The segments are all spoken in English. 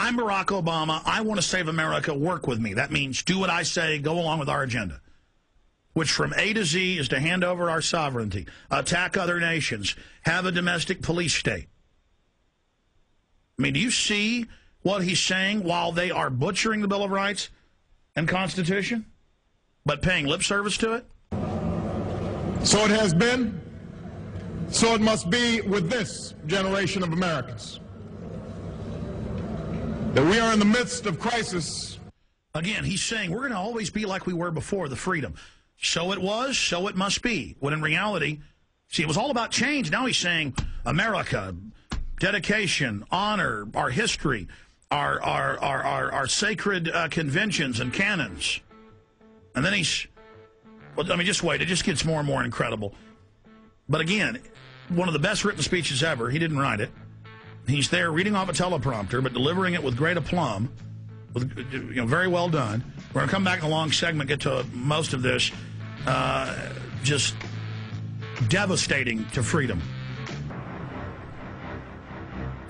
I'm Barack Obama. I want to save America. Work with me. That means do what I say. Go along with our agenda, which from A to Z is to hand over our sovereignty, attack other nations, have a domestic police state. I mean, do you see what he's saying while they are butchering the Bill of Rights and Constitution, but paying lip service to it? So it has been, so it must be with this generation of Americans. That we are in the midst of crisis. Again, he's saying we're going to always be like we were before, the freedom. So it was, so it must be. When in reality, see, it was all about change. Now he's saying America, dedication, honor, our history, our sacred conventions and canons. And then he's, well, I mean, just wait. It just gets more and more incredible. But again, one of the best written speeches ever. He didn't write it. He's there reading off a teleprompter, but delivering it with great aplomb, with, very well done. We're going to come back in a long segment, get to most of this. Just devastating to freedom.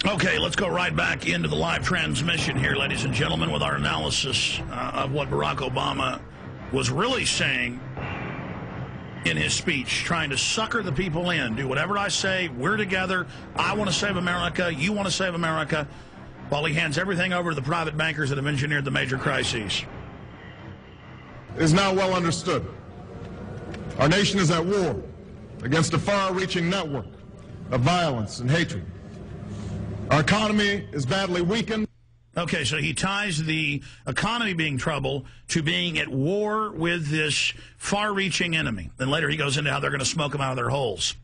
Okay, let's go right back into the live transmission here, ladies and gentlemen, with our analysis of what Barack Obama was really saying in his speech, trying to sucker the people in. Do whatever I say. We're together. I want to save America. You want to save America. While he hands everything over to the private bankers that have engineered the major crises. It is now well understood. Our nation is at war against a far-reaching network of violence and hatred. Our economy is badly weakened. Okay, so he ties the economy being trouble to being at war with this far-reaching enemy. Then later he goes into how they're going to smoke them out of their holes.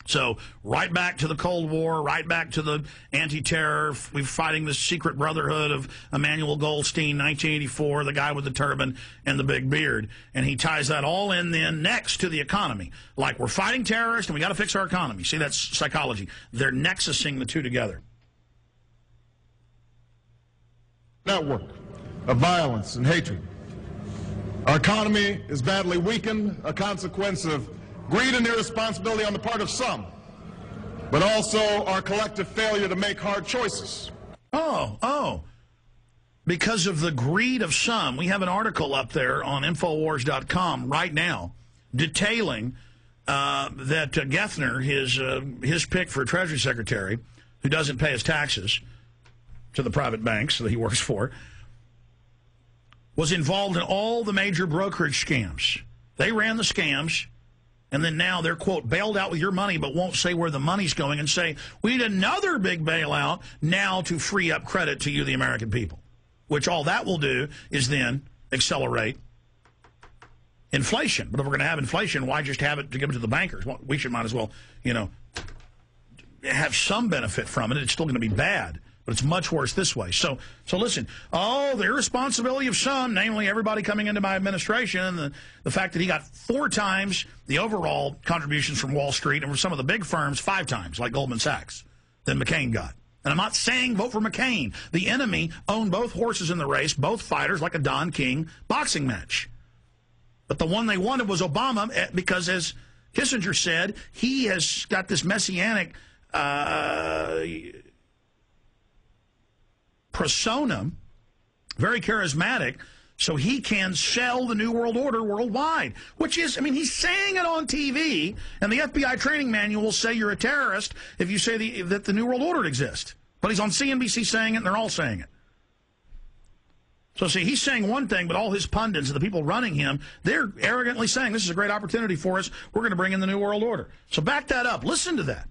So right back to the Cold War, right back to the anti-terror. We're fighting the secret brotherhood of Emmanuel Goldstein, 1984, the guy with the turban and the big beard. And he ties that all in then next to the economy. Like we're fighting terrorists and we got to fix our economy. See, that's psychology. They're nexusing the two together. Network of violence and hatred. Our economy is badly weakened, a consequence of greed and irresponsibility on the part of some, but also our collective failure to make hard choices. Oh. Because of the greed of some. We have an article up there on Infowars.com right now detailing that Geffner, his pick for Treasury Secretary, who doesn't pay his taxes to the private banks that he works for, was involved in all the major brokerage scams. They ran the scams, and then now they're, quote, bailed out with your money, but won't say where the money's going and say, we need another big bailout now to free up credit to you, the American people, which all that will do is then accelerate inflation. But if we're going to have inflation, why just have it to give it to the bankers? Well, we might as well, have some benefit from it. It's still going to be bad. But it's much worse this way. So listen, the irresponsibility of some, namely everybody coming into my administration, the fact that he got 4 times the overall contributions from Wall Street and from some of the big firms 5 times, like Goldman Sachs, than McCain got. And I'm not saying vote for McCain. The enemy owned both horses in the race, both fighters, like a Don King boxing match. But the one they wanted was Obama because, as Kissinger said, he has got this messianic persona, very charismatic, so he can sell the New World Order worldwide, which is, he's saying it on TV, and the FBI training manual will say you're a terrorist if you say that the New World Order exists. But he's on CNBC saying it, and they're all saying it. So, see, he's saying one thing, but all his pundits and the people running him, they're arrogantly saying, this is a great opportunity for us. We're going to bring in the New World Order. So back that up. Listen to that.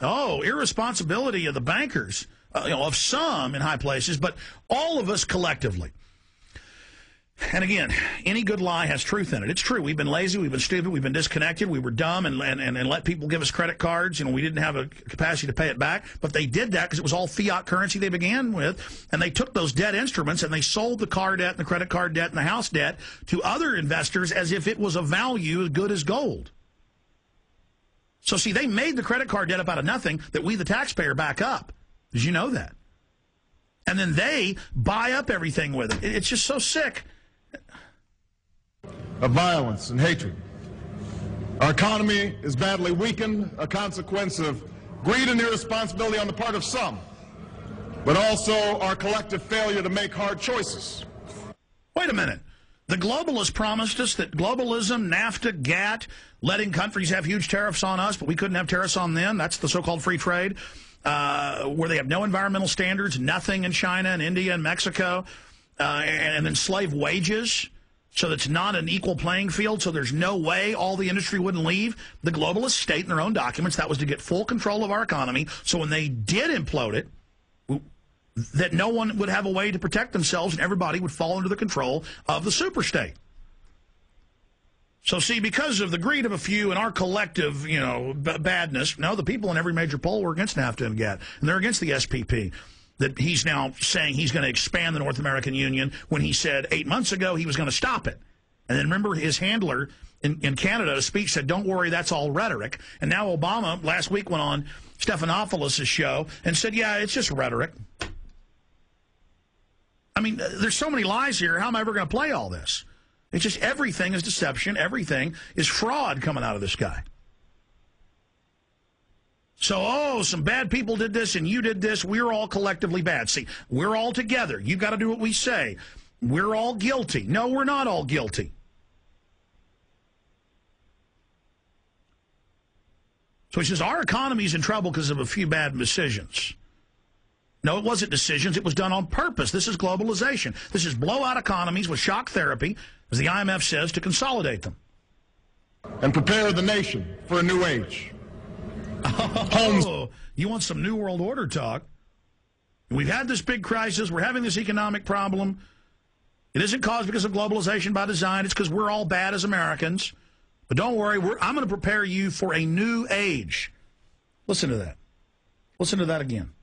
Irresponsibility of the bankers. Of some in high places, but all of us collectively. And again, any good lie has truth in it. It's true. We've been lazy. We've been stupid. We've been disconnected. We were dumb and let people give us credit cards. We didn't have a capacity to pay it back. But they did that because it was all fiat currency they began with. And they took those debt instruments and they sold the car debt and the credit card debt and the house debt to other investors as if it was a value as good as gold. So, see, they made the credit card debt up out of nothing that we, the taxpayer, back up. Did you know that? And then they buy up everything with it. It's just so sick. Of violence and hatred. Our economy is badly weakened, a consequence of greed and irresponsibility on the part of some, but also our collective failure to make hard choices. Wait a minute. The globalists promised us that globalism, NAFTA, GATT, letting countries have huge tariffs on us, but we couldn't have tariffs on them. That's the so-called free trade, where they have no environmental standards, nothing in China and India and Mexico, and then slave wages, so that's not an equal playing field, so there's no way all the industry wouldn't leave. The globalists state in their own documents that was to get full control of our economy, so when they did implode it, that no one would have a way to protect themselves and everybody would fall under the control of the superstate. So, see, because of the greed of a few and our collective, badness, no, the people in every major poll were against NAFTA and GATT, and they're against the SPP. That he's now saying he's going to expand the North American Union when he said 8 months ago he was going to stop it. And then remember his handler in Canada, a speech said, don't worry, that's all rhetoric. And now Obama last week went on Stephanopoulos' show and said, yeah, it's just rhetoric. I mean, there's so many lies here. How am I ever going to play all this? It's just everything is deception. Everything is fraud coming out of this guy. So, some bad people did this and you did this. We're all collectively bad. See, we're all together. You've got to do what we say. We're all guilty. No, we're not all guilty. So he says our economy's in trouble because of a few bad decisions. No, it wasn't decisions. It was done on purpose. This is globalization. This is blow out economies with shock therapy, as the IMF says, to consolidate them. And prepare the nation for a new age. Oh, you want some New World Order talk? We've had this big crisis. We're having this economic problem. It isn't caused because of globalization by design. It's because we're all bad as Americans. But don't worry, I'm going to prepare you for a new age. Listen to that. Listen to that again.